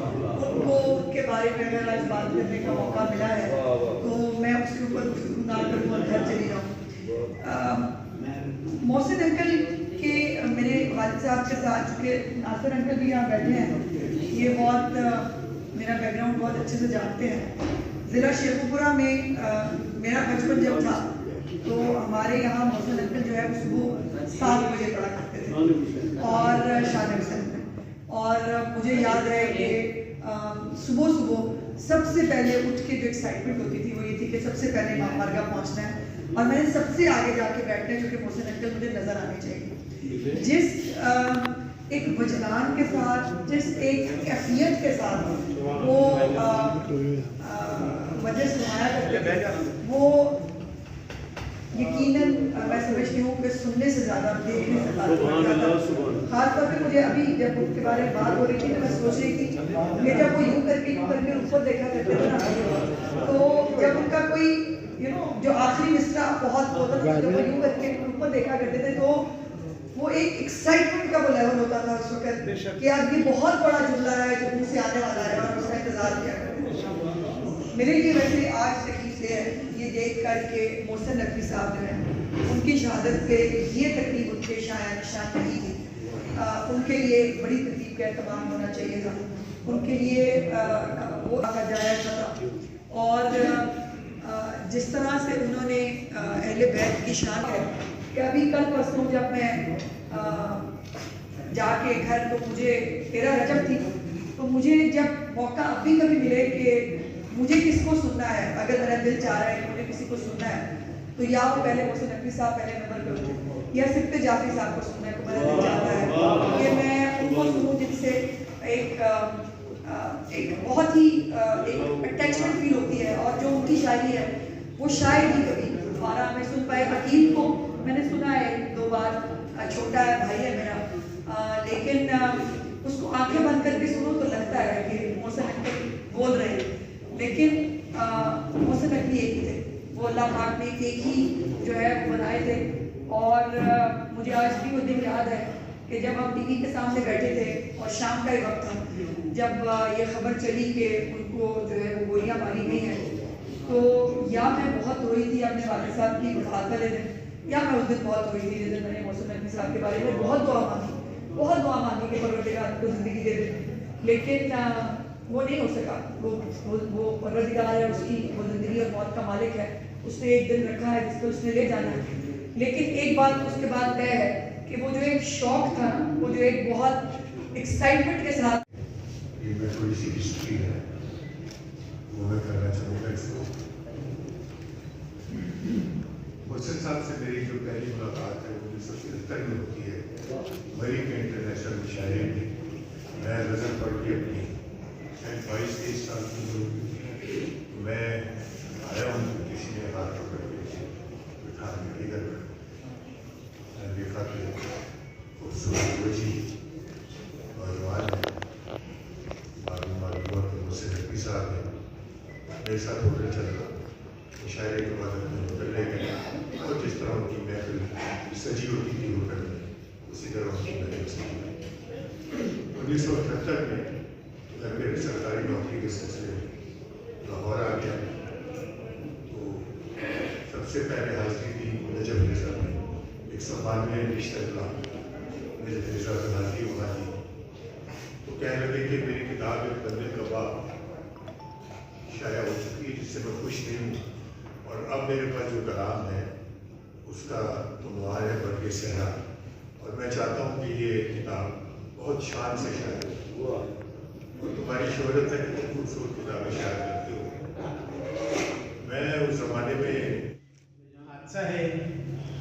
उनको उनके बारे में अगर आज बात करने का मौका मिला है तो मैं उसके ऊपर ना करूँ और घर चली जाऊँ। मोहसिन अंकल के मेरे वालिद साहब के साथ, चूँकि नासिर अंकल भी यहाँ बैठे हैं, ये बहुत मेरा बैकग्राउंड बहुत अच्छे से जानते हैं। ज़िला शेखुपुरा में मेरा बचपन जब था तो हमारे यहाँ मोहसिन अंकल जो है वो सुबह 7 बजे पढ़ा करते थे और शादी से, और मुझे याद है कि सुबह सुबह सबसे पहले उठ के जो एक्साइटमेंट होती थी वो ये थी कि सबसे पहले इमाम बारगाह पहुँचना है और मैंने सबसे आगे जाके बैठना है, क्योंकि मोहसिन अंकल मुझे नज़र आने चाहिए। जिस एक वजदान के साथ, जिस एक कैफियत के साथ वो वजह सुनाया करते थे, वो यकीनन मैं समझती हूँ कि सुनने से ज़्यादा देखने से ज़्यादा। खासतौर पे मुझे अभी जब उनके बारे में बात हो रही थी तो मैं सोच रही थी कि जब वो यूँ करके ऊपर देखा करते थे ना, तो जब उनका कोई जो आखिरी मिसरा बहुत होता था, जब वो यूँ करके ऊपर देखा करते थे तो वो एक एक्साइटमेंट का वो लेवल होता था उस वक्त कि यार ये बहुत बड़ा जुमला है जो मुझसे आने वाला है और उसका इंतजार किया करते थे। मेरे लिए वैसे आज तकलीफ है ये देख कर के मोहसिन नकवी साहब जो हैं उनकी शहादत पे ये तकलीफ उनके शाया निशान नहीं थी। उनके लिए बड़ी तकलीफ का एहतमाम होना चाहिए था, उनके लिए वो जाया था। और जिस तरह से उन्होंने अहले बैत की शान है कि अभी कल परसों जब मैं जाके घर, तो मुझे 13 रजब थी, तो मुझे जब मौका अभी कभी मिले कि मुझे किसको सुनना है, अगर मेरा दिल चाह रहा है कि मुझे किसी को सुनना है, तो या वो पहले मोहसिन नकवी साहब पहले नंबर पे होते, या सिर्फ जाफरी साहब को सुनना है तो मेरा दिल चाहता है कि मैं उनको सुनूं जिनसे एक बहुत ही एक अटैचमेंट फील होती है, और जो उनकी शायरी है वो शायद ही कभी दोबारा मैं सुन पाए। अकील को मैंने सुना है 2 बार, छोटा है भाई है मेरा, लेकिन उसको आंखें बंद करके सुनो तो लगता है कि मोहसिन नकवी बोल रहे हैं, लेकिन मोहसिन नकवी एक ही थे, वो अल्लाह पाक ने एक ही जो है वो बनाए थे। और मुझे आज भी वो दिन याद है कि जब हम टीवी के सामने बैठे थे और शाम का ही वक्त था, जब ये खबर चली कि उनको जो है वो गोलियां मारी गई हैं, तो या मैं बहुत रोई थी अपने वालिद साहब की वफ़ात वाले दिन, या मैं उस दिन बहुत रोई थी जिस दिन मैंने मोहसिन नकवी साहब के बारे में बहुत दुआ मांगी कि परवरदिगार को ज़िंदगी दे दे, लेकिन वो नहीं हो सका। वो परवरदिगार है, उसकी वो ज़िंदगी और मौत का मालिक है, उसने एक दिन रखा है जिसको उसने ले जाना है। लेकिन एक बात उसके बाद तय है कि वो जो एक शौक था, वो जो एक बहुत एक्साइटमेंट के साथ, ये मैं थोड़ी सी हिस्ट्री है वो मैं करना चाहूँगा इसको। मोहसिन साहब से मेरी जो पहली मुलाकात है वो 1970 में होती है, मरी के इंटरनेशनल मुशायरे में। मैं गज़ल पढ़ के अपनी 22-23 साल की उम्र, मैं आया हूँ, किसी ने हाथ पकड़ के बिठा के इधर मैंने देखा कि खूबसूरत वजी नौजवान है, मालूम हुआ कि मोहसिन नकवी साहब है, मेरे साथ होटल चल रहा, मुशायरे के बाद अपने होटल ले गए, और जिस तरह उनकी महफिल सजी होती थी होटल में, उसी तरह उनकी महफिल सजी हुई। 1978 में जब मेरे सरकारी नौकरी के सिलसिले लाहौर आ गया, तो सबसे पहले हाजिरी दी नजब मिर्जा में, 192 रिश्ता मिर्जा की हाजिरी वहाँ दी। तो कहने लगे कि मेरी किताब एक बंदे का बाप शाया हो चुकी है, जिससे मैं खुश नहीं हूँ, और अब मेरे पास जो कलाम है उसका उन्वान है बर्गे सहरा, और मैं चाहता हूँ कि ये किताब बहुत शान से शायद हुआ, और तुम्हारी शोहरत है कितनी खूबसूरत किताबें शायद करते हो। मैं उस ज़माने में हादसा है,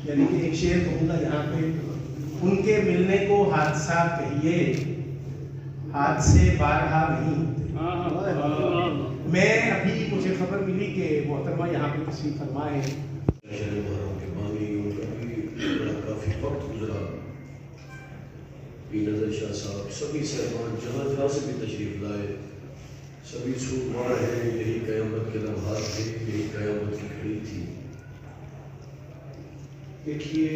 यानी कि एक शेर कहूँगा यहाँ पे, उनके मिलने को हादसा कहिए, हादसे बारहा नहीं होते। मैं अभी मुझे खबर मिली कि मोहतरमा यहाँ पे तशरीफ फरमा है, काफ़ी वक्त गुजरा, नज़र शाह साहब, सभी साहबान जहाँ जहाँ से भी तशरीफ लाए, सभी सूरमार हैं, यही क़यामत के लम्हात थे, यही क़यामत की घड़ी थी। देखिए,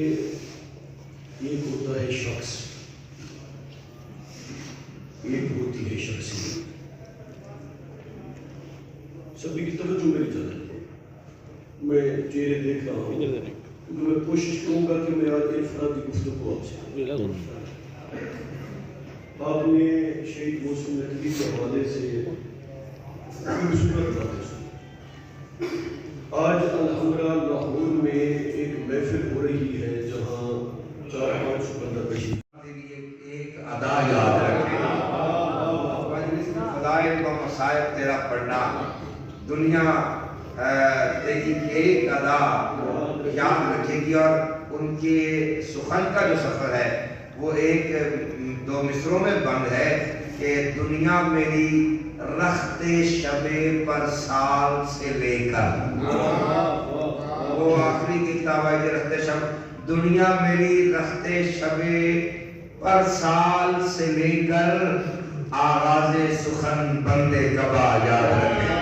एक होता है शख्स, एक होती है शख्सियत। توجہ میری جانب، میں چہرے دیکھ رہا ہوں کیونکہ میں کوشش کروں گا کہ میں آج انفرادی گفتگو آپ سے، آپ نے شہید محسن نقوی کے حوالے سے خوبصورت باتیں سنی۔ آج الحمدللہ لاہور میں ایک محفل ہو رہی ہے جہاں 4-5 بندہ تشریف ایک ادا یاد رکھے، فضائل و مصائب تیرا پڑھنا، دنیا تیری ایک ادا یاد رکھے گی، اور ان کے سخن کا جو سفر ہے وہ ایک 2 مصروں میں بند ہے کہ دنیا میری رخت شب پر سال سے لے کر، وہ آخری کی کتاب ہے کہ رخت شب، دنیا میری رخت شب پر سال سے لے کر آغاز سخن بندے کبا یاد رکھے،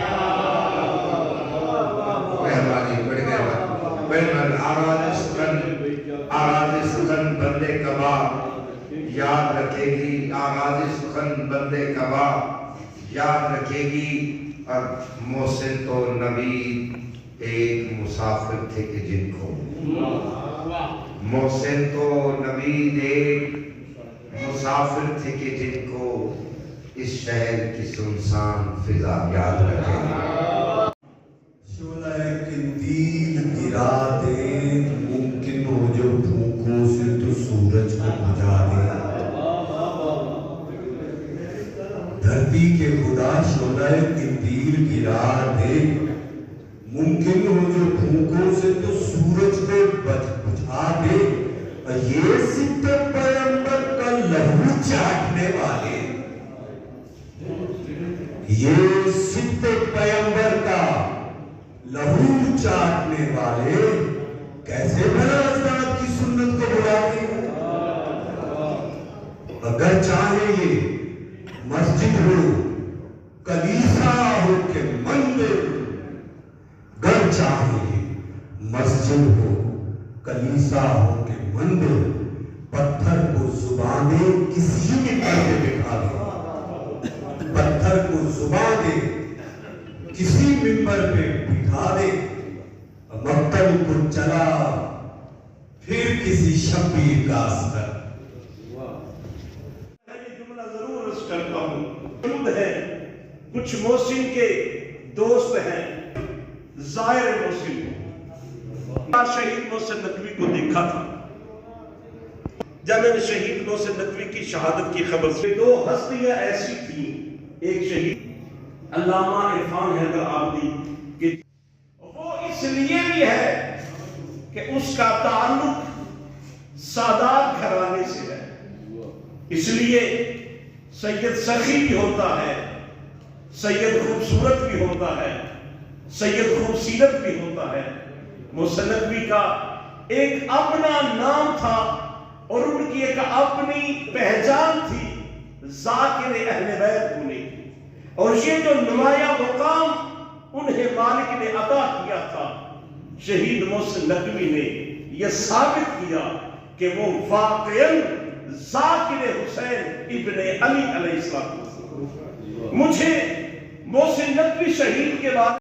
مہربانی بڑی مہربانی، آغاز سخن بندے کبا یاد رکھے گی، آغاز سخن بندے کبا یاد رکھے گی۔ اور محسن تو نبی ایک مسافر تھے کہ جن کو، محسن تو نبی ایک مسافر تھے کہ جن کو اس شہر کی سنسان فضا یاد رکھے گی۔ شعلہ قندیل گرا دے، ممکن ہو جو بھوکوں سے تو سورج کو بجھا دے، دھرتی کے خدا شعلہ قندیل گرا دے، ممکن ہو جو بھوکوں سے تو سورج کو بجھا دے، یہ ست پیغمبر کا لہو چاٹنے والے، یہ ست پیغمبر کا لہو چاٹنے والے کیسے بھلا اجداد کی سنت کو بلاتے ہیں؟ اگر چاہے یہ مسجد ہو، کلیسا ہو کہ مندر، اگر چاہے یہ مسجد ہو، کلیسا ہو کہ مندر، پتھر کو زبان دے کسی ممبر پہ بٹھا دے، پتھر کو زبان دے کسی ممبر پہ بٹھا دے، مقتل کو چلا پھر کسی شبیر کا اثر۔ یہ جملہ ضرور عرض کرتا ہوں، خود ہے کچھ محسن کے دوست ہیں، ظاہر محسن شہید محسن نقوی کو دیکھا تھا، جب میں نے شہید محسن نقوی کی شہادت کی خبر سے، 2 ہستیاں ایسی تھیں، ایک شہید علامہ عرفان حیدر آبادی کہ وہ اس لیے بھی ہے کہ اس کا تعلق سادات گھرانے سے ہے، اس لیے سید سخی بھی ہوتا ہے، سید خوبصورت بھی ہوتا ہے، سید خوبصیرت بھی ہوتا ہے۔ محسن نقوی کا ایک اپنا نام تھا اور ان کی ایک اپنی پہچان تھی، ذاکر اہل بیت ہونے کی، اور یہ جو نمایاں مقام انہیں مالک نے عطا کیا تھا، شہید محسن نقوی نے یہ ثابت کیا کہ وہ واقعاً ذاکر حسین ابن علی علیہ السلام۔ مجھے محسن نقوی شہید کے بعد